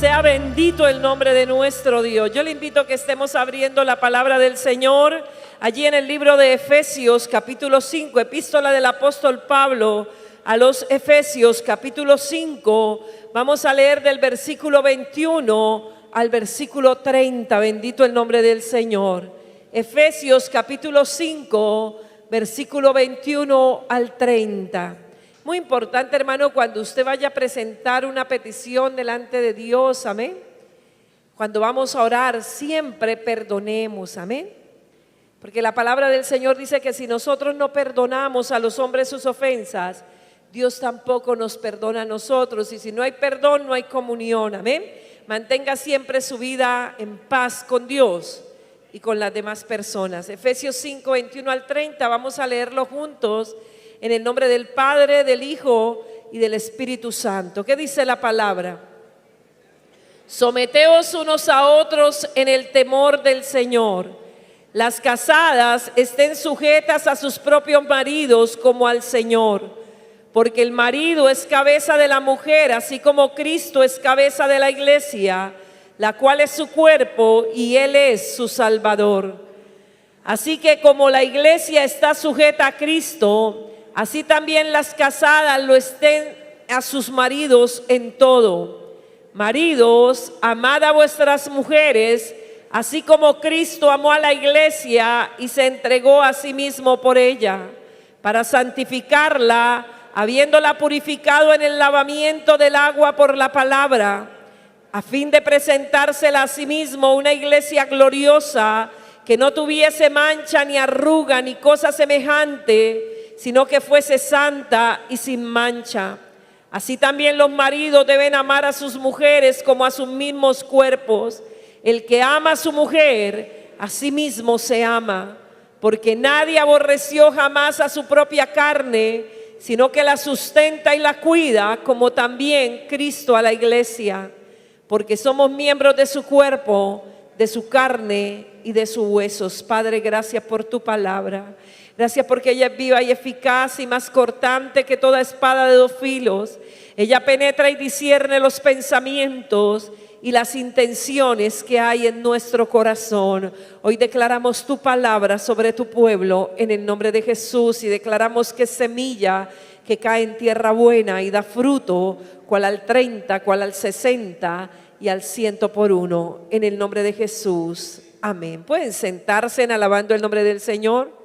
Sea bendito el nombre de nuestro Dios. Yo le invito a que estemos abriendo la palabra del Señor allí en el libro de Efesios, capítulo 5, epístola del apóstol Pablo a los Efesios, capítulo 5. Vamos a leer del versículo 21 al versículo 30. Bendito el nombre del Señor. Efesios, capítulo 5, versículo 21 al 30. Muy importante, hermano, cuando usted vaya a presentar una petición delante de Dios, amén. Cuando vamos a orar, siempre perdonemos, amén. Porque la palabra del Señor dice que si nosotros no perdonamos a los hombres sus ofensas, Dios tampoco nos perdona a nosotros. Y si no hay perdón, no hay comunión, amén. Mantenga siempre su vida en paz con Dios y con las demás personas. Efesios 5, 21 al 30, vamos a leerlo juntos. En el nombre del Padre, del Hijo y del Espíritu Santo. ¿Qué dice la palabra? Someteos unos a otros en el temor del Señor. Las casadas estén sujetas a sus propios maridos como al Señor. Porque el marido es cabeza de la mujer, así como Cristo es cabeza de la iglesia, la cual es su cuerpo y Él es su Salvador. Así que como la iglesia está sujeta a Cristo, así también las casadas lo estén a sus maridos en todo. Maridos, amad a vuestras mujeres, así como Cristo amó a la iglesia y se entregó a sí mismo por ella, para santificarla, habiéndola purificado en el lavamiento del agua por la palabra, a fin de presentársela a sí mismo una iglesia gloriosa, que no tuviese mancha ni arruga ni cosa semejante, sino que fuese santa y sin mancha. Así también los maridos deben amar a sus mujeres como a sus mismos cuerpos. El que ama a su mujer, a sí mismo se ama, porque nadie aborreció jamás a su propia carne, sino que la sustenta y la cuida, como también Cristo a la iglesia, porque somos miembros de su cuerpo, de su carne y de sus huesos. Padre, gracias por tu palabra. Gracias porque ella es viva y eficaz y más cortante que toda espada de dos filos. Ella penetra y discierne los pensamientos y las intenciones que hay en nuestro corazón. Hoy declaramos tu palabra sobre tu pueblo en el nombre de Jesús y declaramos que es semilla que cae en tierra buena y da fruto, cual al 30, cual al 60 y al 100 por uno. En el nombre de Jesús. Amén. Pueden sentarse en alabando el nombre del Señor.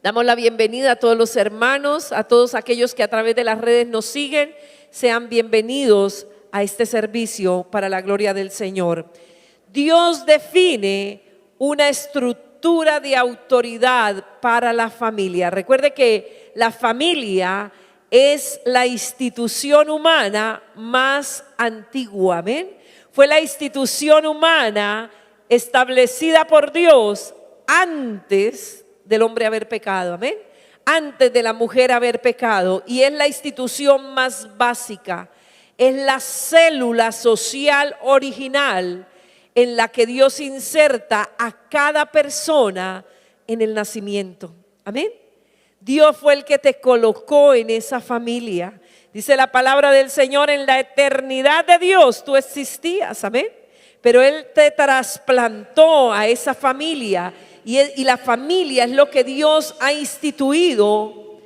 Damos la bienvenida a todos los hermanos, a todos aquellos que a través de las redes nos siguen. Sean bienvenidos a este servicio para la gloria del Señor. Dios define una estructura de autoridad para la familia. Recuerde que la familia es la institución humana más antigua. ¿Amén? Fue la institución humana establecida por Dios antes del hombre haber pecado, amén, antes de la mujer haber pecado, y es la institución más básica, es la célula social original en la que Dios inserta a cada persona en el nacimiento, amén. Dios fue el que te colocó en esa familia. Dice la palabra del Señor, en la eternidad de Dios tú existías, amén, pero Él te trasplantó a esa familia. Y la familia es lo que Dios ha instituido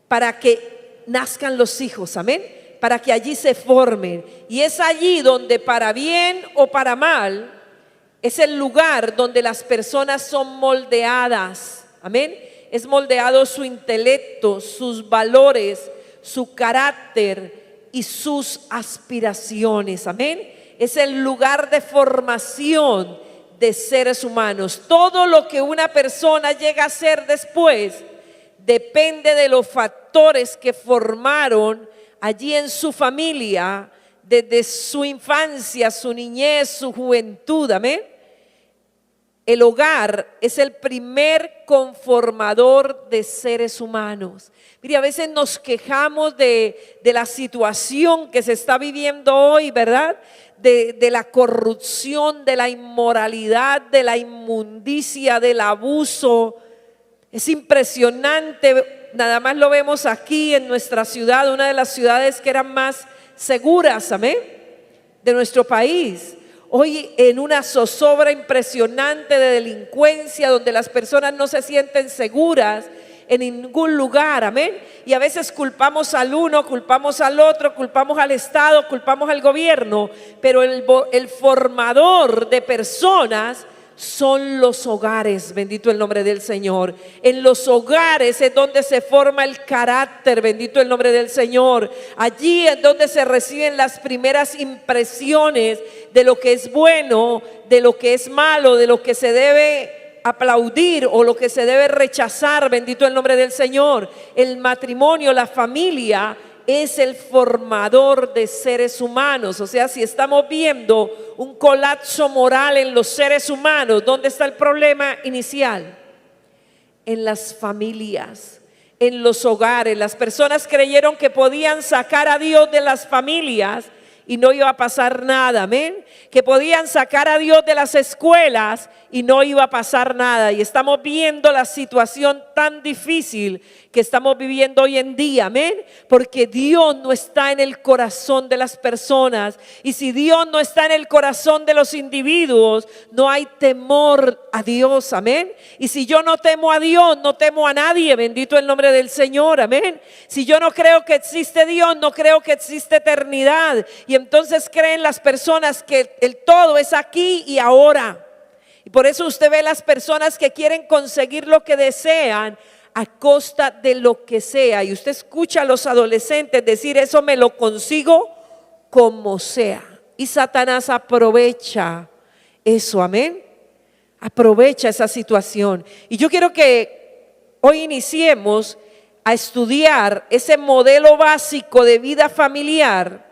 para que nazcan los hijos, amén, para que allí se formen. Y es allí donde, para bien o para mal, es el lugar donde las personas son moldeadas, amén. Es moldeado su intelecto, sus valores, su carácter y sus aspiraciones, amén. Es el lugar de formación de seres humanos. Todo lo que una persona llega a ser después depende de los factores que formaron allí en su familia desde su infancia, su niñez, su juventud, amén. El hogar es el primer conformador de seres humanos. Mire, a veces nos quejamos de la situación que se está viviendo hoy, ¿verdad? De la corrupción, de la inmoralidad, de la inmundicia, del abuso. Es impresionante, nada más lo vemos aquí en nuestra ciudad, una de las ciudades que eran más seguras, amén. de nuestro país. Hoy en una zozobra impresionante de delincuencia, donde las personas no se sienten seguras en ningún lugar, amén. Y a veces culpamos al uno, culpamos al otro, culpamos al Estado, culpamos al gobierno, pero el formador de personas son los hogares, bendito el nombre del Señor. En los hogares es donde se forma el carácter, bendito el nombre del Señor. Allí es donde se reciben las primeras impresiones de lo que es bueno, de lo que es malo, de lo que se debe aplaudir o lo que se debe rechazar, bendito el nombre del Señor. El matrimonio, la familia, es el formador de seres humanos. O sea, si estamos viendo un colapso moral en los seres humanos, ¿dónde está el problema inicial? En las familias, en los hogares. Las personas creyeron que podían sacar a Dios de las familias y no iba a pasar nada, amén. Que podían sacar a Dios de las escuelas y no iba a pasar nada. Y estamos viendo la situación tan difícil que estamos viviendo hoy en día, amén. Porque Dios no está en el corazón de las personas. Y si Dios no está en el corazón de los individuos, no hay temor a Dios, amén. Y si yo no temo a Dios, no temo a nadie, bendito el nombre del Señor, amén. Si yo no creo que existe Dios, no creo que existe eternidad. Y entonces creen las personas que el todo es aquí y ahora. Y por eso usted ve las personas que quieren conseguir lo que desean a costa de lo que sea. Y usted escucha a los adolescentes decir: eso me lo consigo como sea. Y Satanás aprovecha eso, amén. Aprovecha esa situación. Y yo quiero que hoy iniciemos a estudiar ese modelo básico de vida familiar.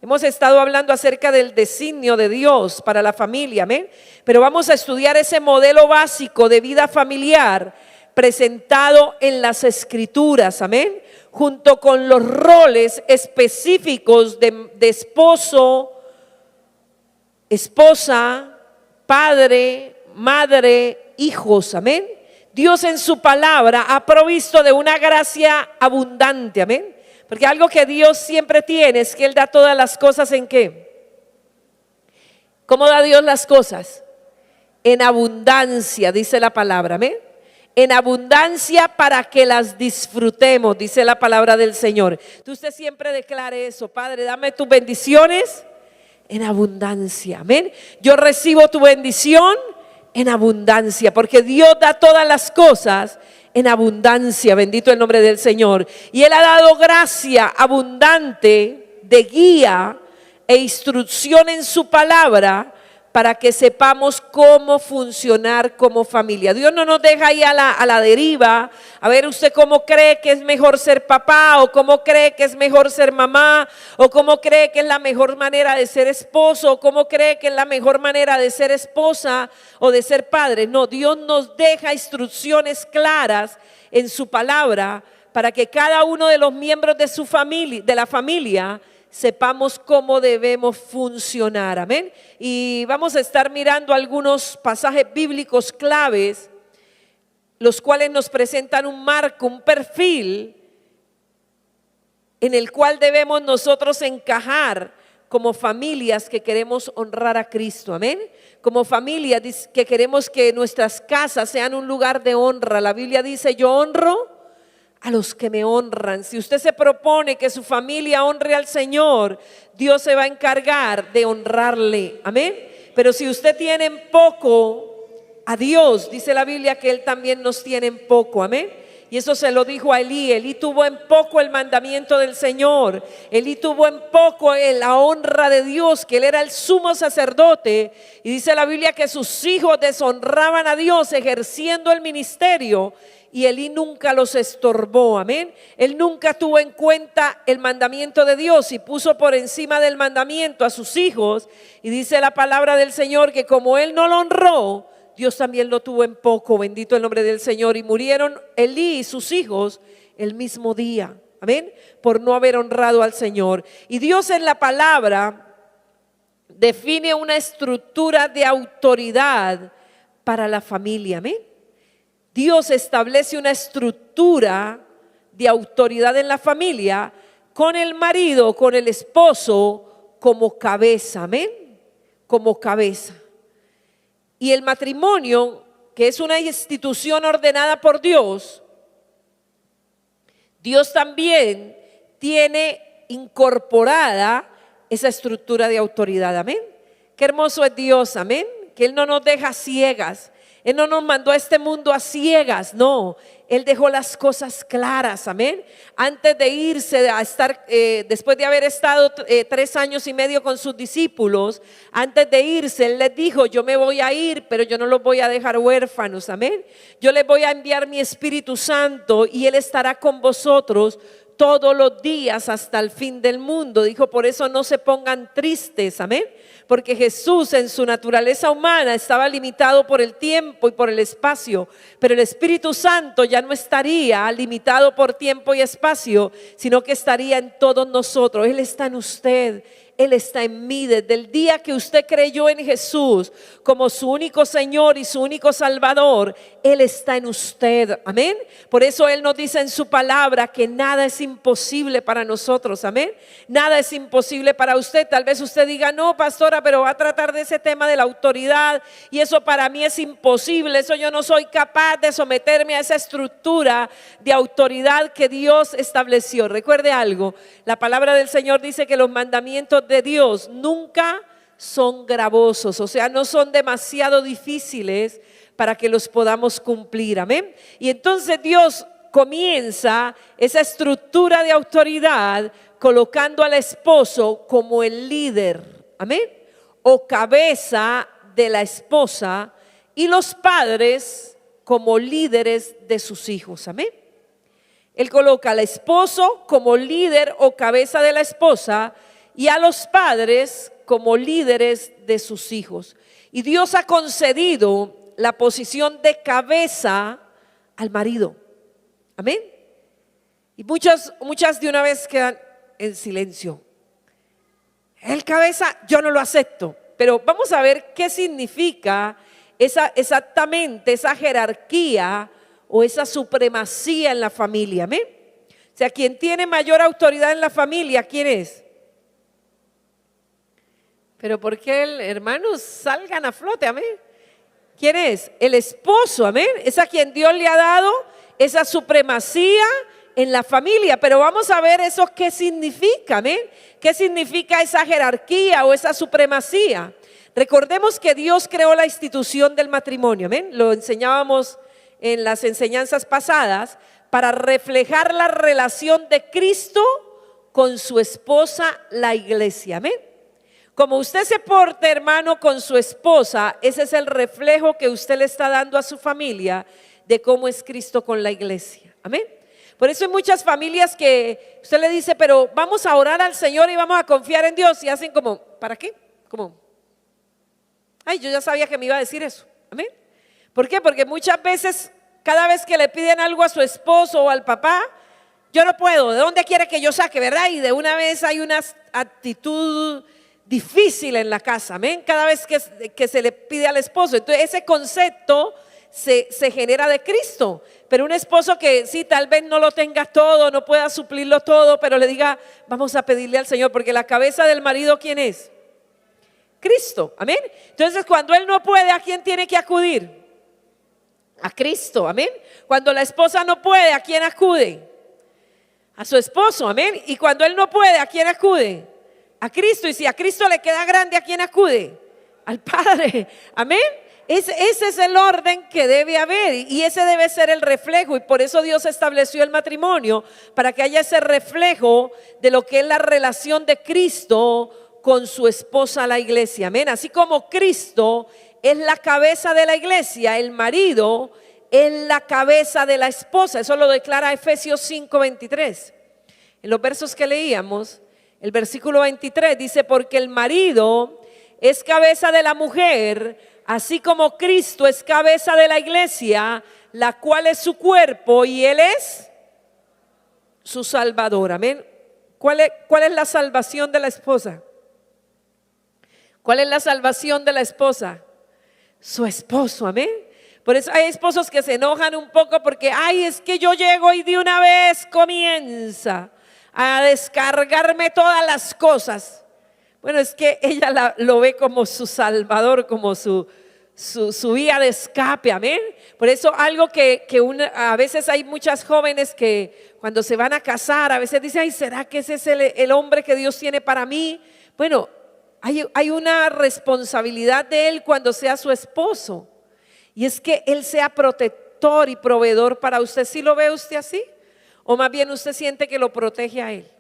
Hemos estado hablando acerca del designio de Dios para la familia, amén. Pero vamos a estudiar ese modelo básico de vida familiar presentado en las Escrituras, amén. Junto con los roles específicos de esposo, esposa, padre, madre, hijos, amén. Dios en su palabra ha provisto de una gracia abundante, amén. Porque algo que Dios siempre tiene es que Él da todas las cosas ¿en qué? ¿Cómo da Dios las cosas? En abundancia, dice la palabra, amén. En abundancia para que las disfrutemos, dice la palabra del Señor. Usted siempre declare eso: Padre, dame tus bendiciones en abundancia, amén. Yo recibo tu bendición en abundancia, porque Dios da todas las cosas en abundancia, bendito el nombre del Señor. Y Él ha dado gracia abundante de guía e instrucción en su palabra para que sepamos cómo funcionar como familia. Dios no nos deja ahí a la deriva. A ver, usted cómo cree que es mejor ser papá, o cómo cree que es mejor ser mamá, o cómo cree que es la mejor manera de ser esposo, o cómo cree que es la mejor manera de ser esposa o de ser padre. No, Dios nos deja instrucciones claras en su palabra para que cada uno de los miembros de su familia, de la familia, sepamos cómo debemos funcionar, amén. Y vamos a estar mirando algunos pasajes bíblicos claves, los cuales nos presentan un marco, un perfil en el cual debemos nosotros encajar como familias que queremos honrar a Cristo, amén. Como familias que queremos que nuestras casas sean un lugar de honra. La Biblia dice: yo honro a los que me honran. Si usted se propone que su familia honre al Señor, Dios se va a encargar de honrarle, amén. Pero si usted tiene en poco a Dios, dice la Biblia que Él también nos tiene en poco, amén. Y eso se lo dijo a Elí. Elí tuvo en poco el mandamiento del Señor. Elí tuvo en poco la honra de Dios, que él era el sumo sacerdote. Y dice la Biblia que sus hijos deshonraban a Dios ejerciendo el ministerio. Y Elí nunca los estorbó, amén. Él nunca tuvo en cuenta el mandamiento de Dios y puso por encima del mandamiento a sus hijos. Y dice la palabra del Señor que como él no lo honró, Dios también lo tuvo en poco, bendito el nombre del Señor. Y murieron Elí y sus hijos el mismo día, amén, por no haber honrado al Señor. Y Dios en la palabra define una estructura de autoridad para la familia, amén. Dios establece una estructura de autoridad en la familia con el marido, con el esposo, como cabeza, amén, como cabeza. Y el matrimonio, que es una institución ordenada por Dios, Dios también tiene incorporada esa estructura de autoridad, amén. Qué hermoso es Dios, amén, que Él no nos deja ciegas. Él no nos mandó a este mundo a ciegas, no. Él dejó las cosas claras, amén. Antes de irse a estar, después de haber estado 3 años y medio con sus discípulos, antes de irse, Él les dijo: yo me voy a ir, pero yo no los voy a dejar huérfanos, amén. Yo les voy a enviar mi Espíritu Santo y Él estará con vosotros todos los días hasta el fin del mundo. Dijo: por eso no se pongan tristes, amén. Porque Jesús en su naturaleza humana estaba limitado por el tiempo y por el espacio, pero el Espíritu Santo ya no estaría limitado por tiempo y espacio, sino que estaría en todos nosotros. Él está en usted, Él está en mí. Desde el día que usted creyó en Jesús como su único Señor y su único Salvador, Él está en usted, amén. Por eso Él nos dice en su palabra que nada es imposible para nosotros, amén. Nada es imposible para usted. Tal vez usted diga: no, pastora, pero va a tratar de ese tema de la autoridad y eso para mí es imposible, eso yo no soy capaz de someterme a esa estructura de autoridad que Dios estableció. Recuerde algo, la palabra del Señor dice que los mandamientos de Dios nunca son gravosos, o sea, no son demasiado difíciles para que los podamos cumplir, amén. Y entonces Dios comienza esa estructura de autoridad colocando al esposo como el líder, amén, o cabeza de la esposa, y los padres como líderes de sus hijos, amén. Él coloca al esposo como líder o cabeza de la esposa y a los padres como líderes de sus hijos. Y Dios ha concedido la posición de cabeza al marido, amén. Y muchas de una vez quedan en silencio. El cabeza, yo no lo acepto, pero vamos a ver qué significa exactamente esa jerarquía o esa supremacía en la familia, amén. O sea, quien tiene mayor autoridad en la familia, ¿quién es? Pero ¿por qué, hermanos, salgan a flote, amén? ¿Quién es? El esposo, amén. Es a quien Dios le ha dado esa supremacía en la familia. Pero vamos a ver eso qué significa, amén. ¿Qué significa esa jerarquía o esa supremacía? Recordemos que Dios creó la institución del matrimonio, amén. Lo enseñábamos en las enseñanzas pasadas para reflejar la relación de Cristo con su esposa, la iglesia, amén. Como usted se porta, hermano, con su esposa, ese es el reflejo que usted le está dando a su familia de cómo es Cristo con la iglesia, amén. Por eso hay muchas familias que usted le dice: pero vamos a orar al Señor y vamos a confiar en Dios, y hacen como: ¿para qué? Como: ay, yo ya sabía que me iba a decir eso, amén. ¿Por qué? Porque muchas veces, cada vez que le piden algo a su esposo o al papá: yo no puedo, ¿de dónde quiere que yo saque, verdad? Y de una vez hay una actitud difícil en la casa, amén, cada vez que se le pide al esposo. Entonces ese concepto se genera de Cristo. Pero un esposo que sí, tal vez no lo tenga todo, no pueda suplirlo todo, pero le diga: vamos a pedirle al Señor, porque la cabeza del marido, ¿quién es? Cristo, amén. Entonces cuando él no puede, ¿a quién tiene que acudir? A Cristo, amén. Cuando la esposa no puede, ¿a quién acude? A su esposo, amén. Y cuando él no puede, ¿a quién acude? A Cristo. Y si a Cristo le queda grande, ¿a quién acude? Al Padre, amén. Ese es el orden que debe haber, y ese debe ser el reflejo. Y por eso Dios estableció el matrimonio, para que haya ese reflejo de lo que es la relación de Cristo con su esposa, la iglesia, amén. Así como Cristo es la cabeza de la iglesia, el marido es la cabeza de la esposa. Eso lo declara Efesios 5:23. En los versos que leíamos, el versículo 23 dice: porque el marido es cabeza de la mujer, así como Cristo es cabeza de la iglesia, la cual es su cuerpo, y Él es su Salvador, amén. ¿Cuál es la salvación de la esposa? ¿Cuál es la salvación de la esposa? Su esposo, amén. Por eso hay esposos que se enojan un poco porque: ay, es que yo llego y de una vez comienza a descargarme todas las cosas. Bueno, es que ella lo ve como su salvador, como su vía de escape, amén. Por eso algo que a veces hay muchas jóvenes que cuando se van a casar, a veces dicen, ay, ¿será que ese es el hombre que Dios tiene para mí? Bueno, hay una responsabilidad de él cuando sea su esposo, y es que él sea protector y proveedor para usted. ¿Sí lo ve usted así? ¿O más bien usted siente que lo protege a él?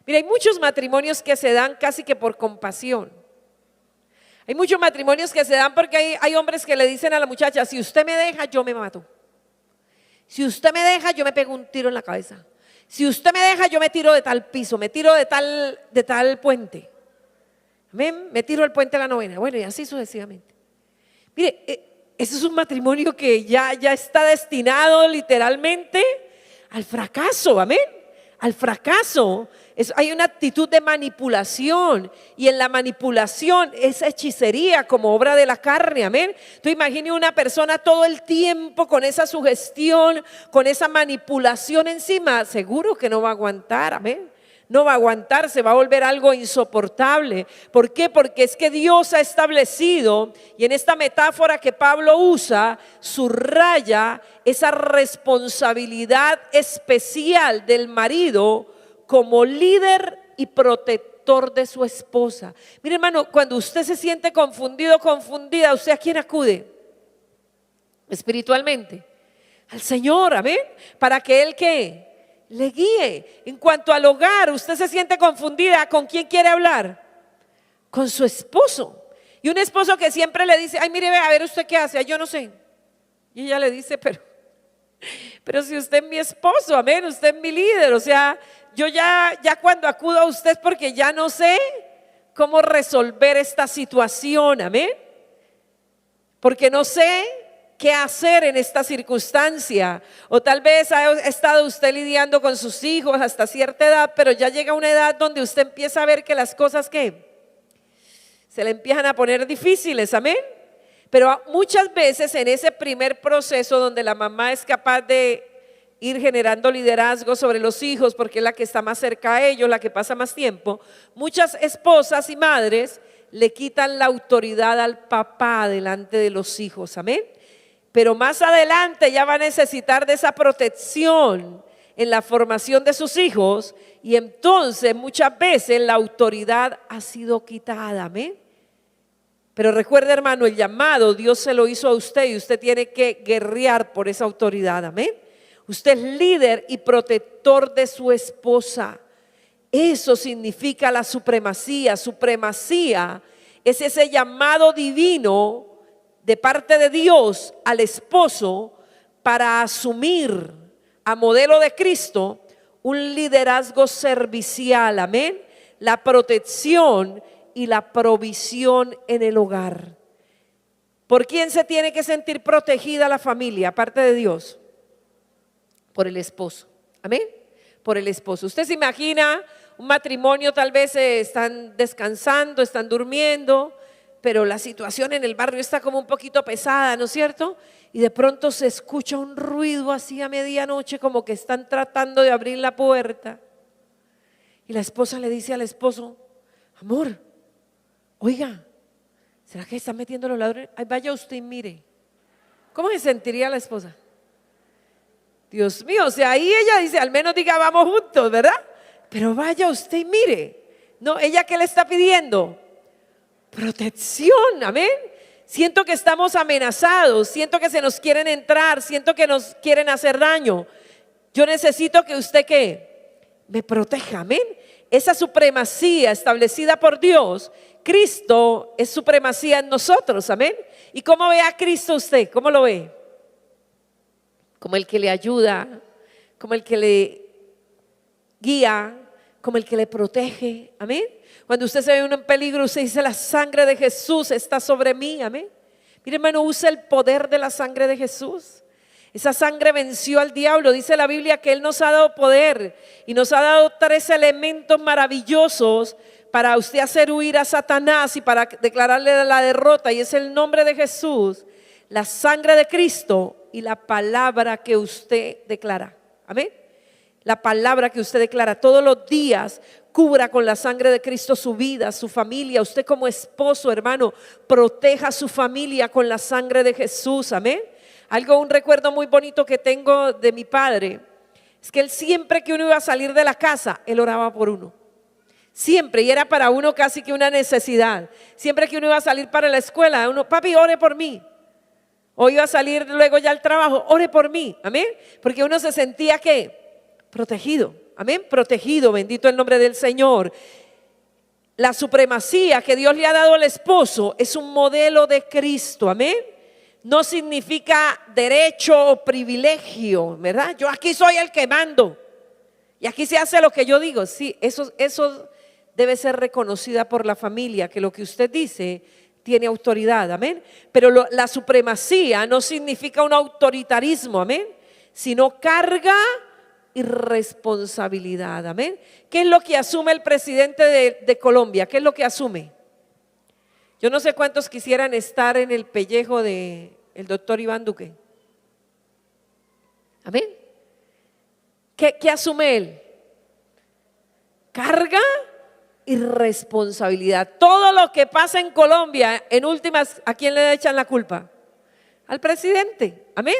Mira, hay muchos matrimonios que se dan casi que por compasión. Hay muchos matrimonios que se dan porque hay hombres que le dicen a la muchacha, si usted me deja, yo me mato. Si usted me deja, yo me pego un tiro en la cabeza. Si usted me deja, yo me tiro de tal piso, me tiro de tal puente. Amén, me tiro del puente de la novena. Bueno, y así sucesivamente. Mire, ese es un matrimonio que ya está destinado literalmente al fracaso. Amén, al fracaso. Hay una actitud de manipulación, y en la manipulación es hechicería como obra de la carne, amén. Tú imagines una persona todo el tiempo con esa sugestión, con esa manipulación encima, seguro que no va a aguantar, amén. No va a aguantar, se va a volver algo insoportable. ¿Por qué? Porque es que Dios ha establecido, y en esta metáfora que Pablo usa, subraya esa responsabilidad especial del marido como líder y protector de su esposa. Mire, hermano, cuando usted se siente confundido, confundida, ¿usted a quién acude? Espiritualmente, al Señor, amén, para que Él ¿qué? Le guíe. En cuanto al hogar, usted se siente confundida, ¿con quién quiere hablar? Con su esposo. Y un esposo que siempre le dice, ay, mire, ve, a ver usted qué hace, ay, yo no sé. Y ella le dice, pero si usted es mi esposo, amén, usted es mi líder, o sea, yo ya cuando acudo a usted es porque ya no sé cómo resolver esta situación, amén, porque no sé qué hacer en esta circunstancia. O tal vez ha estado usted lidiando con sus hijos hasta cierta edad, pero ya llega una edad donde usted empieza a ver que las cosas se le empiezan a poner difíciles, amén. Pero muchas veces en ese primer proceso donde la mamá es capaz de ir generando liderazgo sobre los hijos, porque es la que está más cerca a ellos, la que pasa más tiempo, muchas esposas y madres le quitan la autoridad al papá delante de los hijos, amén. Pero más adelante ya va a necesitar de esa protección en la formación de sus hijos, y entonces muchas veces la autoridad ha sido quitada, amén. Pero recuerde, hermano, el llamado Dios se lo hizo a usted, y usted tiene que guerrear por esa autoridad, amén. Usted es líder y protector de su esposa. Eso significa la supremacía. Supremacía es ese llamado divino de parte de Dios al esposo para asumir a modelo de Cristo un liderazgo servicial, amén. La protección y la provisión en el hogar. ¿Por quién se tiene que sentir protegida la familia, aparte de Dios? Por el esposo, amén, por el esposo. Usted se imagina un matrimonio, tal vez están descansando, están durmiendo, pero la situación en el barrio está como un poquito pesada, ¿no es cierto? Y de pronto se escucha un ruido así a medianoche, como que están tratando de abrir la puerta. Y la esposa le dice al esposo, amor, oiga, ¿será que están metiendo los ladrones? Ay, vaya usted y mire. ¿Cómo se sentiría la esposa? Dios mío, o sea, ahí ella dice, al menos diga vamos juntos, ¿verdad? Pero vaya usted y mire. No, ¿ella qué le está pidiendo? Protección, amén. Siento que estamos amenazados, siento que se nos quieren entrar, siento que nos quieren hacer daño. Yo necesito que usted ¿qué? Me proteja, amén. Esa supremacía establecida por Dios, Cristo es supremacía en nosotros, amén. ¿Y cómo ve a Cristo usted? ¿Cómo lo ve? Como el que le ayuda, como el que le guía, como el que le protege, amén. Cuando usted se ve en peligro, usted dice, la sangre de Jesús está sobre mí, amén. Mire, hermano, usa el poder de la sangre de Jesús. Esa sangre venció al diablo. Dice la Biblia que Él nos ha dado poder y nos ha dado 3 elementos maravillosos para usted hacer huir a Satanás y para declararle la derrota, y es el nombre de Jesús, la sangre de Cristo y la palabra que usted declara, amén. la palabra que usted declara todos los días. Cubra con la sangre de Cristo su vida, su familia. Usted como esposo, hermano, proteja a su familia con la sangre de Jesús, amén. Un recuerdo muy bonito que tengo de mi padre es que él siempre que uno iba a salir de la casa, él oraba por uno. Siempre, y era para uno casi que una necesidad. Siempre que uno iba a salir para la escuela, uno, papi, ore por mí. O iba a salir luego ya al trabajo, ore por mí, amén. Porque uno se sentía que protegido, amén, protegido, bendito el nombre del Señor. La supremacía que Dios le ha dado al esposo es un modelo de Cristo, amén. No significa derecho o privilegio, ¿verdad? Yo aquí soy el que mando y aquí se hace lo que yo digo. Sí, eso debe ser reconocida por la familia, que lo que usted dice tiene autoridad, amén. Pero la supremacía no significa un autoritarismo, amén, sino carga y responsabilidad, amén. ¿Qué es lo que asume el presidente de Colombia? ¿Qué es lo que asume? Yo no sé cuántos quisieran estar en el pellejo de el doctor Iván Duque. Amén. ¿Qué asume él? Carga y responsabilidad. Todo lo que pasa en Colombia, en últimas, ¿a quién le echan la culpa? Al presidente. Amén.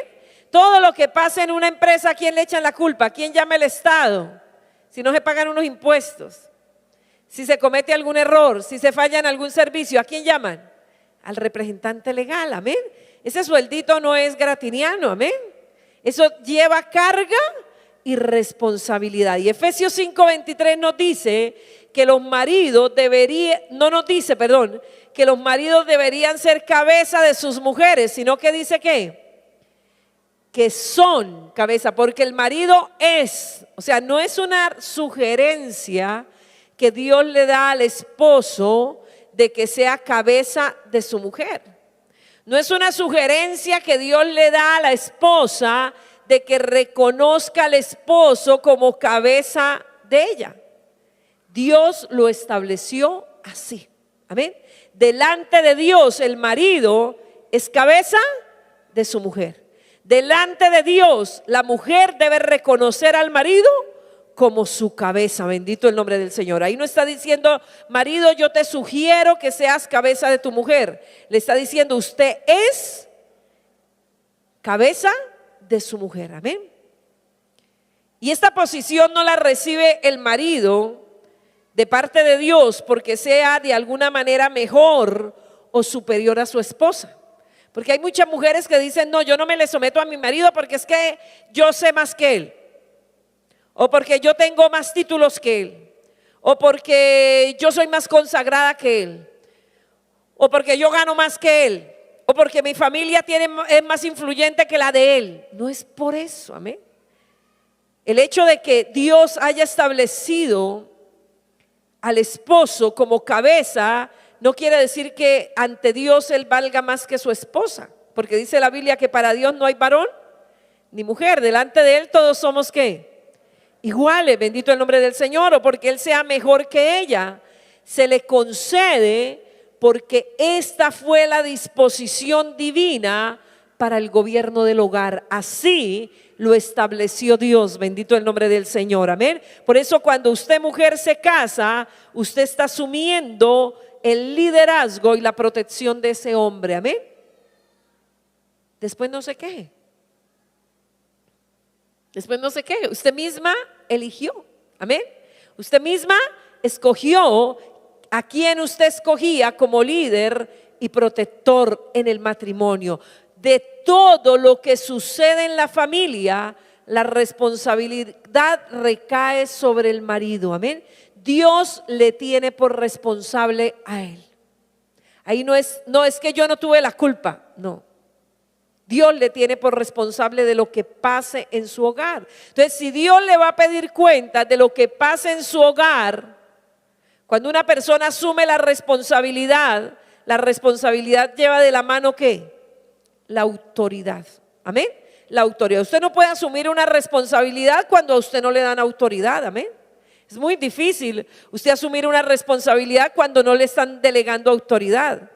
Todo lo que pasa en una empresa, ¿a quién le echan la culpa? ¿A quién llama el Estado? Si no se pagan unos impuestos, si se comete algún error, si se falla en algún servicio, ¿a quién llaman? Al representante legal, amén. Ese sueldito no es gratiniano, amén. Eso lleva carga y responsabilidad. Y Efesios 5:23 nos dice que los maridos que los maridos deberían ser cabeza de sus mujeres, sino que dice que son cabeza, porque el marido es, o sea, no es una sugerencia que Dios le da al esposo de que sea cabeza de su mujer. No es una sugerencia que Dios le da a la esposa de que reconozca al esposo como cabeza de ella. Dios lo estableció así, amén. Delante de Dios el marido es cabeza de su mujer. Delante de Dios la mujer debe reconocer al marido como su cabeza, bendito el nombre del Señor. Ahí no está diciendo, marido, yo te sugiero que seas cabeza de tu mujer. Le está diciendo, usted es cabeza de su mujer, amén. Y esta posición no la recibe el marido de parte de Dios porque sea de alguna manera mejor o superior a su esposa. Porque hay muchas mujeres que dicen, no, yo no me le someto a mi marido porque es que yo sé más que él. O porque yo tengo más títulos que él. O porque yo soy más consagrada que él. O porque yo gano más que él. O porque mi familia es más influyente que la de él. No es por eso, amén. El hecho de que Dios haya establecido al esposo como cabeza no quiere decir que ante Dios él valga más que su esposa. Porque dice la Biblia que para Dios no hay varón ni mujer. Delante de él todos somos ¿qué? Iguales, bendito el nombre del Señor. O porque él sea mejor que ella, se le concede porque esta fue la disposición divina para el gobierno del hogar. Así lo estableció Dios, bendito el nombre del Señor, amén. Por eso cuando usted mujer se casa, usted está asumiendo el liderazgo y la protección de ese hombre, amén. Después no se queje. Después no se queje, usted misma eligió, amén. Usted misma escogió a quien usted escogía como líder y protector en el matrimonio. De todo lo que sucede en la familia, la responsabilidad recae sobre el marido, amén. Dios le tiene por responsable a él. Ahí no es que yo no tuve la culpa, no. Dios le tiene por responsable de lo que pase en su hogar. Entonces, si Dios le va a pedir cuenta de lo que pase en su hogar, cuando una persona asume la responsabilidad lleva de la mano ¿qué? La autoridad. Amén. La autoridad. Usted no puede asumir una responsabilidad cuando a usted no le dan autoridad. Amén. Es muy difícil usted asumir una responsabilidad cuando no le están delegando autoridad.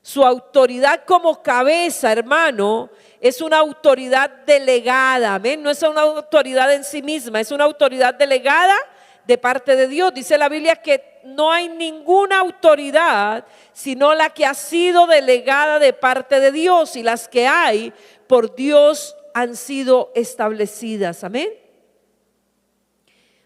Su autoridad como cabeza, hermano, es una autoridad delegada, amén. No es una autoridad en sí misma, es una autoridad delegada de parte de Dios. Dice la Biblia que no hay ninguna autoridad sino la que ha sido delegada de parte de Dios, y las que hay por Dios han sido establecidas, amén.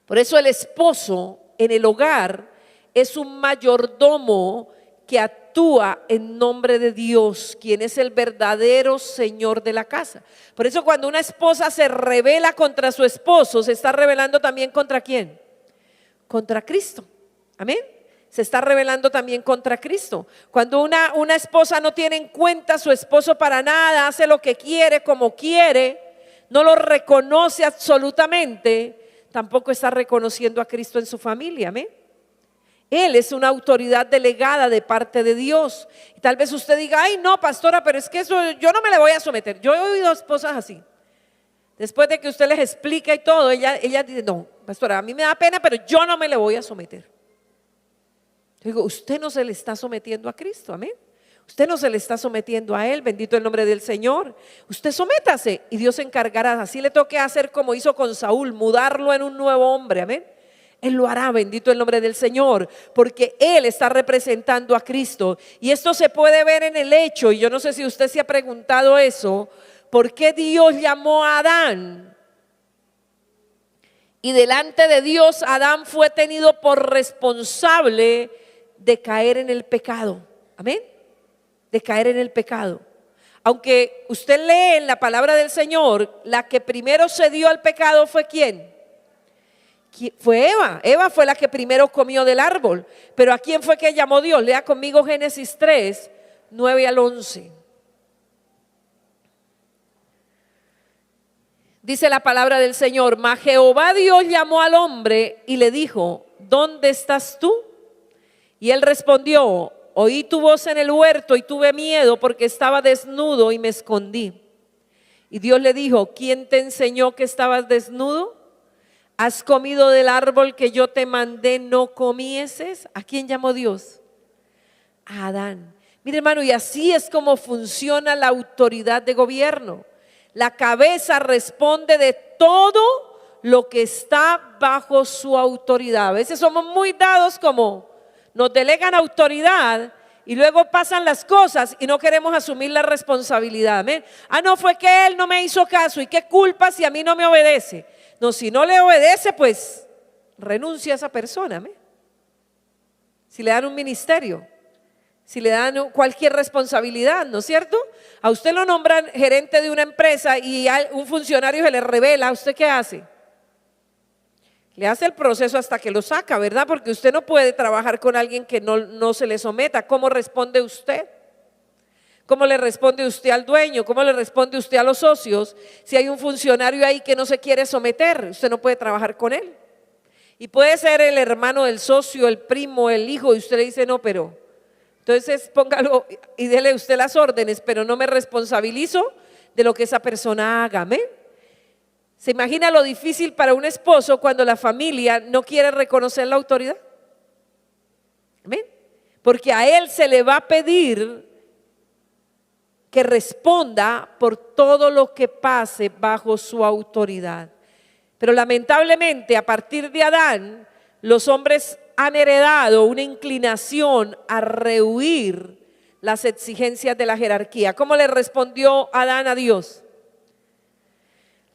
Por eso el esposo en el hogar es un mayordomo que actúa en nombre de Dios, quien es el verdadero Señor de la casa. Por eso cuando una esposa se rebela contra su esposo, se está rebelando también ¿contra quién? Contra Cristo, amén. Se está rebelando también contra Cristo. Cuando una esposa no tiene en cuenta a su esposo para nada, hace lo que quiere, como quiere, no lo reconoce absolutamente, tampoco está reconociendo a Cristo en su familia, amén. Él es una autoridad delegada de parte de Dios. Y tal vez usted diga, ay no, pastora, pero es que eso yo no me le voy a someter. Yo he oído esposas así. Después de que usted les explica y todo, ella dice, no, pastora, a mí me da pena, pero yo no me le voy a someter. Yo digo, usted no se le está sometiendo a Cristo, amén. Usted no se le está sometiendo a Él, bendito el nombre del Señor. Usted sométase y Dios se encargará. Así le toque hacer como hizo con Saúl, mudarlo en un nuevo hombre, amén. Él lo hará, bendito el nombre del Señor, porque Él está representando a Cristo. Y esto se puede ver en el hecho, y yo no sé si usted se ha preguntado eso, ¿por qué Dios llamó a Adán? Y delante de Dios Adán fue tenido por responsable de caer en el pecado, amén, de caer en el pecado. Aunque usted lee en la palabra del Señor, la que primero se dio al pecado fue ¿quién? Fue Eva. Eva fue la que primero comió del árbol. Pero ¿a quién fue que llamó Dios? Lea conmigo Génesis 3, 9 al 11. Dice la palabra del Señor: mas Jehová Dios llamó al hombre y le dijo, ¿dónde estás tú? Y él respondió, oí tu voz en el huerto y tuve miedo porque estaba desnudo y me escondí. Y Dios le dijo, ¿quién te enseñó que estabas desnudo? ¿Has comido del árbol que yo te mandé no comieses? ¿A quién llamó Dios? A Adán. Mire, hermano, y así es como funciona la autoridad de gobierno. La cabeza responde de todo lo que está bajo su autoridad. A veces somos muy dados como nos delegan autoridad y luego pasan las cosas y no queremos asumir la responsabilidad. ¿Amén? Ah, no, fue que él no me hizo caso y qué culpa si a mí no me obedece. No, si no le obedece, pues renuncia a esa persona. ¿Amén? Si le dan un ministerio, si le dan cualquier responsabilidad, ¿no es cierto? A usted lo nombran gerente de una empresa y un funcionario se le revela, ¿usted qué hace? Le hace el proceso hasta que lo saca, ¿verdad? Porque usted no puede trabajar con alguien que no se le someta. ¿Cómo responde usted? ¿Cómo le responde usted al dueño? ¿Cómo le responde usted a los socios? Si hay un funcionario ahí que no se quiere someter, usted no puede trabajar con él. Y puede ser el hermano del socio, el primo, el hijo, y usted le dice, no, pero entonces póngalo y dele usted las órdenes, pero no me responsabilizo de lo que esa persona haga. ¿Amén? ¿Se imagina lo difícil para un esposo cuando la familia no quiere reconocer la autoridad? ¿Amén? Porque a él se le va a pedir que responda por todo lo que pase bajo su autoridad. Pero lamentablemente a partir de Adán, los hombres han heredado una inclinación a rehuir las exigencias de la jerarquía. ¿Cómo le respondió Adán a Dios?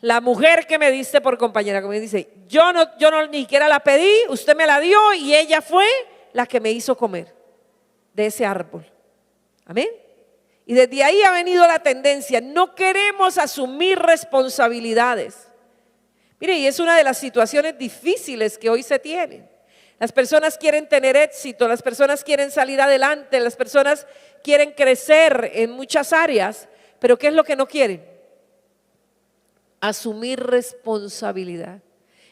La mujer que me diste por compañera, como dice, yo no ni siquiera la pedí, usted me la dio y ella fue la que me hizo comer de ese árbol. Amén. Y desde ahí ha venido la tendencia, no queremos asumir responsabilidades. Mire, y es una de las situaciones difíciles que hoy se tienen. Las personas quieren tener éxito, las personas quieren salir adelante, las personas quieren crecer en muchas áreas, pero ¿qué es lo que no quieren? Asumir responsabilidad.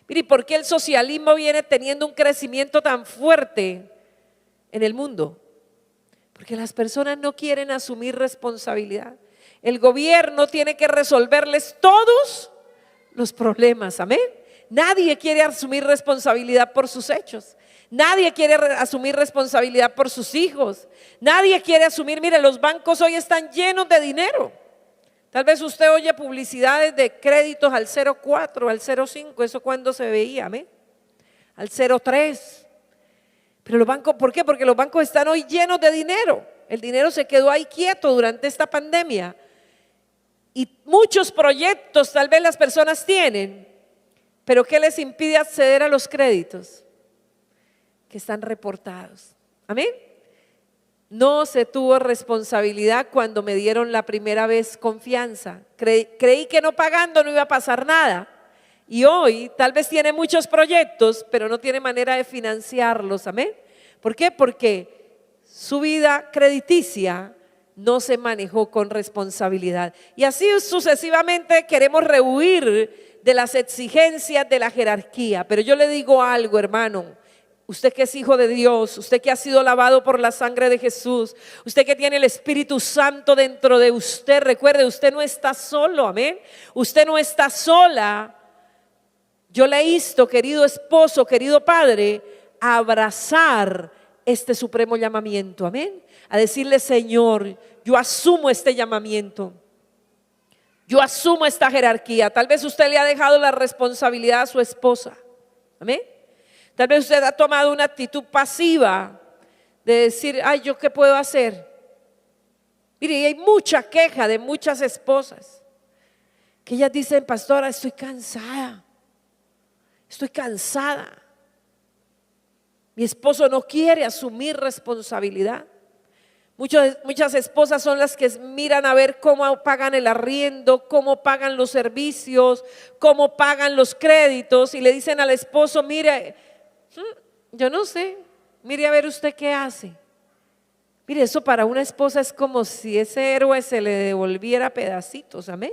Mire, ¿y por qué el socialismo viene teniendo un crecimiento tan fuerte en el mundo? Porque las personas no quieren asumir responsabilidad. El gobierno tiene que resolverles todos los problemas, amén. Nadie quiere asumir responsabilidad por sus hechos. Nadie quiere asumir responsabilidad por sus hijos. Nadie quiere asumir, mire, los bancos hoy están llenos de dinero. Tal vez usted oye publicidades de créditos al 0,4, al 0,5, eso cuando se veía, ¿me? Al 0,3. Pero los bancos, ¿por qué? Porque los bancos están hoy llenos de dinero. El dinero se quedó ahí quieto durante esta pandemia. Y muchos proyectos tal vez las personas tienen, pero ¿qué les impide acceder a los créditos? Que están reportados. Amén. No se tuvo responsabilidad cuando me dieron la primera vez confianza. Creí que no pagando no iba a pasar nada. Y hoy tal vez tiene muchos proyectos, pero no tiene manera de financiarlos. Amén. ¿Por qué? Porque su vida crediticia no se manejó con responsabilidad. Y así sucesivamente queremos rehuir de las exigencias de la jerarquía. Pero yo le digo algo, hermano. Usted que es hijo de Dios, usted que ha sido lavado por la sangre de Jesús, usted que tiene el Espíritu Santo dentro de usted, recuerde, usted no está solo, amén. Usted no está sola. Yo le insto, querido esposo, querido padre, a abrazar este supremo llamamiento, amén. A decirle, Señor, yo asumo este llamamiento. Yo asumo esta jerarquía. Tal vez usted le ha dejado la responsabilidad a su esposa, amén. Tal vez usted ha tomado una actitud pasiva de decir, ay, ¿yo qué puedo hacer? Mire, y hay mucha queja de muchas esposas que ellas dicen, pastora, estoy cansada. Mi esposo no quiere asumir responsabilidad. Muchas esposas son las que miran a ver cómo pagan el arriendo, cómo pagan los servicios, cómo pagan los créditos y le dicen al esposo, mire, yo no sé, mire a ver usted qué hace. Mire, eso para una esposa es como si ese héroe se le devolviera pedacitos, amén.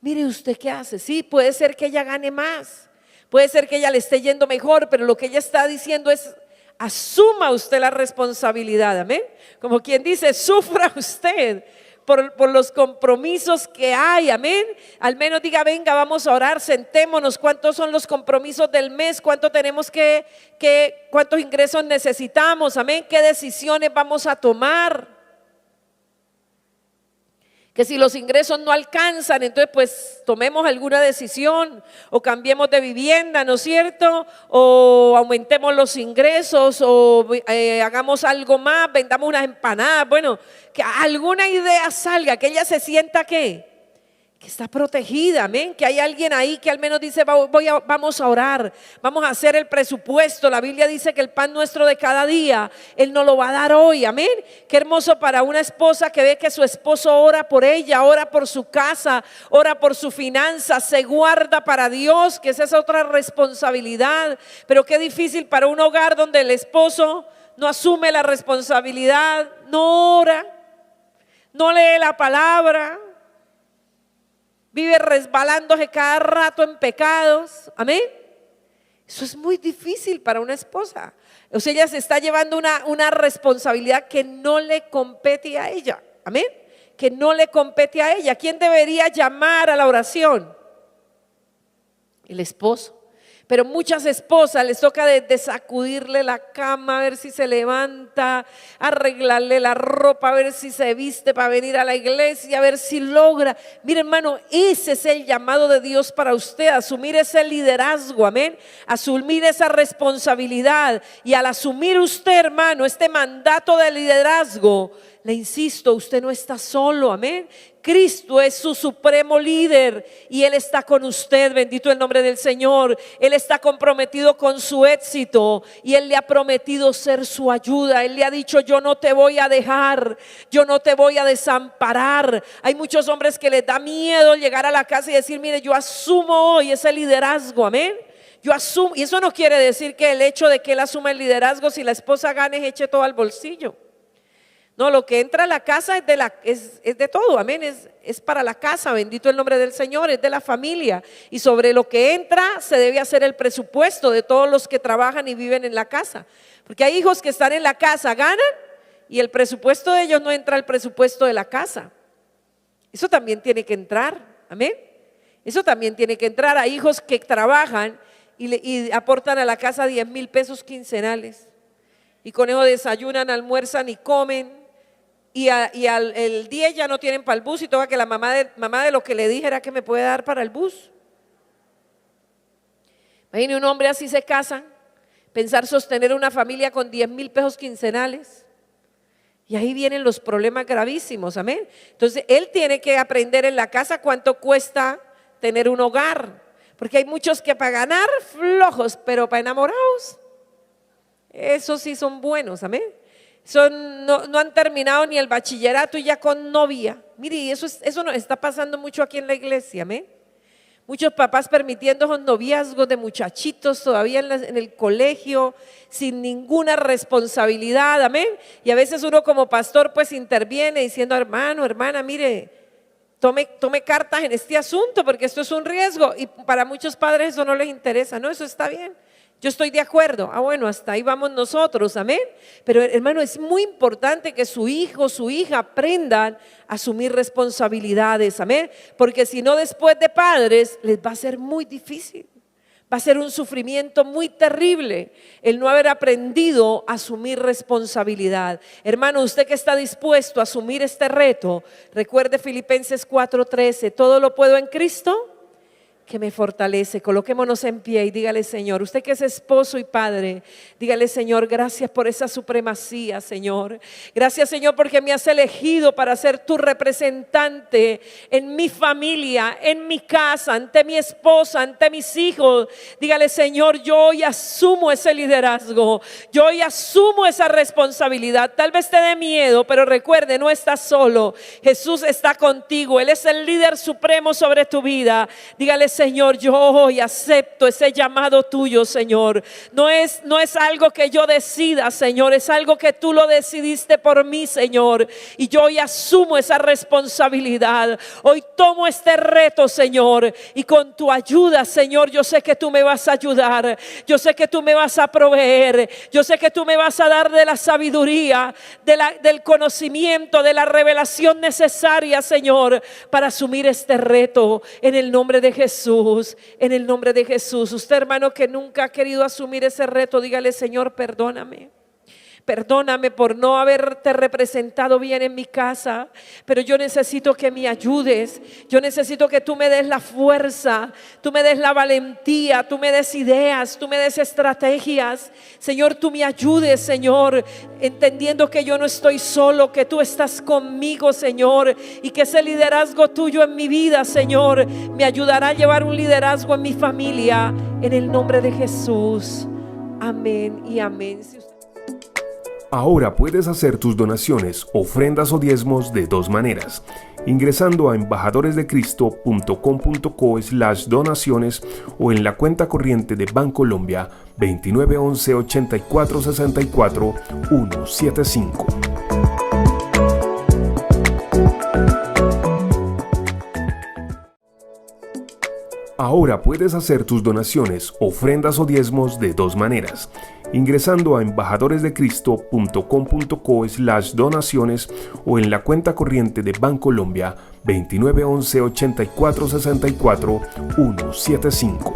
Mire usted qué hace. Sí, puede ser que ella gane más, puede ser que ella le esté yendo mejor, pero lo que ella está diciendo es, asuma usted la responsabilidad, amén. Como quien dice, sufra usted por los compromisos que hay, amén. Al menos diga, venga, vamos a orar, sentémonos, cuántos son los compromisos del mes, cuánto tenemos cuántos ingresos necesitamos, amén, qué decisiones vamos a tomar. Que si los ingresos no alcanzan, entonces pues tomemos alguna decisión o cambiemos de vivienda, ¿no es cierto? O aumentemos los ingresos o hagamos algo más, vendamos unas empanadas. Bueno, que alguna idea salga, que ella se sienta que está protegida, amén. Que hay alguien ahí que al menos dice, vamos a orar, vamos a hacer el presupuesto. La Biblia dice que el pan nuestro de cada día, Él nos lo va a dar hoy, amén. Qué hermoso para una esposa que ve que su esposo ora por ella, ora por su casa, ora por su finanza, se guarda para Dios, que esa es otra responsabilidad. Pero qué difícil para un hogar donde el esposo no asume la responsabilidad, no ora, no lee la palabra, vive resbalándose cada rato en pecados, amén. Eso es muy difícil para una esposa. O sea, ella se está llevando una responsabilidad que no le compete a ella, amén. Que no le compete a ella. ¿Quién debería llamar a la oración? El esposo. Pero muchas esposas les toca de sacudirle la cama, a ver si se levanta, arreglarle la ropa, a ver si se viste para venir a la iglesia, a ver si logra. Mire, hermano, ese es el llamado de Dios para usted, asumir ese liderazgo, amén. Asumir esa responsabilidad. Y al asumir usted, hermano, este mandato de liderazgo, le insisto, usted no está solo, amén. Cristo es su supremo líder y Él está con usted, bendito el nombre del Señor. Él está comprometido con su éxito y Él le ha prometido ser su ayuda. Él le ha dicho, yo no te voy a dejar, yo no te voy a desamparar. Hay muchos hombres que les da miedo llegar a la casa y decir, mire, yo asumo hoy ese liderazgo, amén. Yo asumo, y eso no quiere decir que el hecho de que Él asuma el liderazgo, si la esposa gane, eche todo al bolsillo. No, lo que entra a la casa es de todo, amén, es para la casa, bendito el nombre del Señor, es de la familia. Y sobre lo que entra se debe hacer el presupuesto de todos los que trabajan y viven en la casa. Porque hay hijos que están en la casa, ganan y el presupuesto de ellos no entra al presupuesto de la casa. Eso también tiene que entrar, amén. Eso también tiene que entrar. Hay hijos que trabajan y aportan a la casa 10,000 pesos quincenales. Y con eso desayunan, almuerzan y comen. Y el 10 ya no tienen para el bus y toca que la mamá de lo que le dije era que me puede dar para el bus. Imagine un hombre así se casan, pensar sostener una familia con 10,000 pesos quincenales. Y ahí vienen los problemas gravísimos, amén. Entonces, él tiene que aprender en la casa cuánto cuesta tener un hogar. Porque hay muchos que para ganar flojos, pero para enamorados, esos sí son buenos, amén. No han terminado ni el bachillerato y ya con novia. Mire, eso nos está pasando mucho aquí en la iglesia, amén. Muchos papás permitiendo esos noviazgos de muchachitos todavía en el colegio, sin ninguna responsabilidad, amén. Y a veces uno como pastor pues interviene diciendo, hermano, hermana, mire, tome cartas en este asunto porque esto es un riesgo. Y para muchos padres eso no les interesa, no, eso está bien. Yo estoy de acuerdo. Bueno, hasta ahí vamos nosotros, amén. Pero hermano, es muy importante que su hijo, su hija aprendan a asumir responsabilidades, amén. Porque si no, después de padres les va a ser muy difícil. Va a ser un sufrimiento muy terrible el no haber aprendido a asumir responsabilidad. Hermano, usted que está dispuesto a asumir este reto, recuerde Filipenses 4:13, todo lo puedo en Cristo que me fortalece. Coloquémonos en pie y dígale, Señor, usted que es esposo y padre, dígale, Señor, gracias por esa supremacía, Señor. Gracias, Señor, porque me has elegido para ser tu representante en mi familia, en mi casa, ante mi esposa, ante mis hijos. Dígale, Señor, yo hoy asumo ese liderazgo, yo hoy asumo esa responsabilidad. Tal vez te dé miedo, pero recuerde, no estás solo. Jesús está contigo, Él es el líder supremo sobre tu vida. Dígale, Señor, yo hoy acepto ese llamado tuyo, Señor. No es algo que yo decida, Señor, es algo que tú lo decidiste por mí, Señor. Y yo hoy asumo esa responsabilidad. Hoy tomo este reto, Señor, y con tu ayuda, Señor, yo sé que tú me vas a ayudar. Yo sé que tú me vas a proveer. Yo sé que tú me vas a dar de la sabiduría, del conocimiento, de la revelación necesaria, Señor, para asumir este reto en el nombre de Jesús. En el nombre de Jesús. Usted, hermano, que nunca ha querido asumir ese reto, dígale, Señor, perdóname. Perdóname por no haberte representado bien en mi casa, pero yo necesito que me ayudes. Yo necesito que tú me des la fuerza, tú me des la valentía, tú me des ideas, tú me des estrategias. Señor, tú me ayudes, Señor, entendiendo que yo no estoy solo, que tú estás conmigo, Señor, y que ese liderazgo tuyo en mi vida, Señor, me ayudará a llevar un liderazgo en mi familia, en el nombre de Jesús. Amén y amén. Ahora puedes hacer tus donaciones, ofrendas o diezmos de dos maneras: ingresando a embajadoresdecristo.com.co/donaciones o en la cuenta corriente de Bancolombia 2911 84 64 175. Ahora puedes hacer tus donaciones, ofrendas o diezmos de dos maneras: ingresando a embajadoresdecristo.com.co/donaciones o en la cuenta corriente de Bancolombia 2911 84 64 175.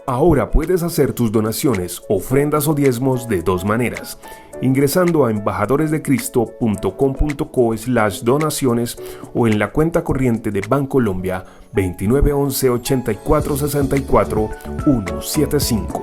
Ahora puedes hacer tus donaciones, ofrendas o diezmos de dos maneras: ingresando a embajadoresdecristo.com.co/donaciones o en la cuenta corriente de Bancolombia 2911 84 64 175.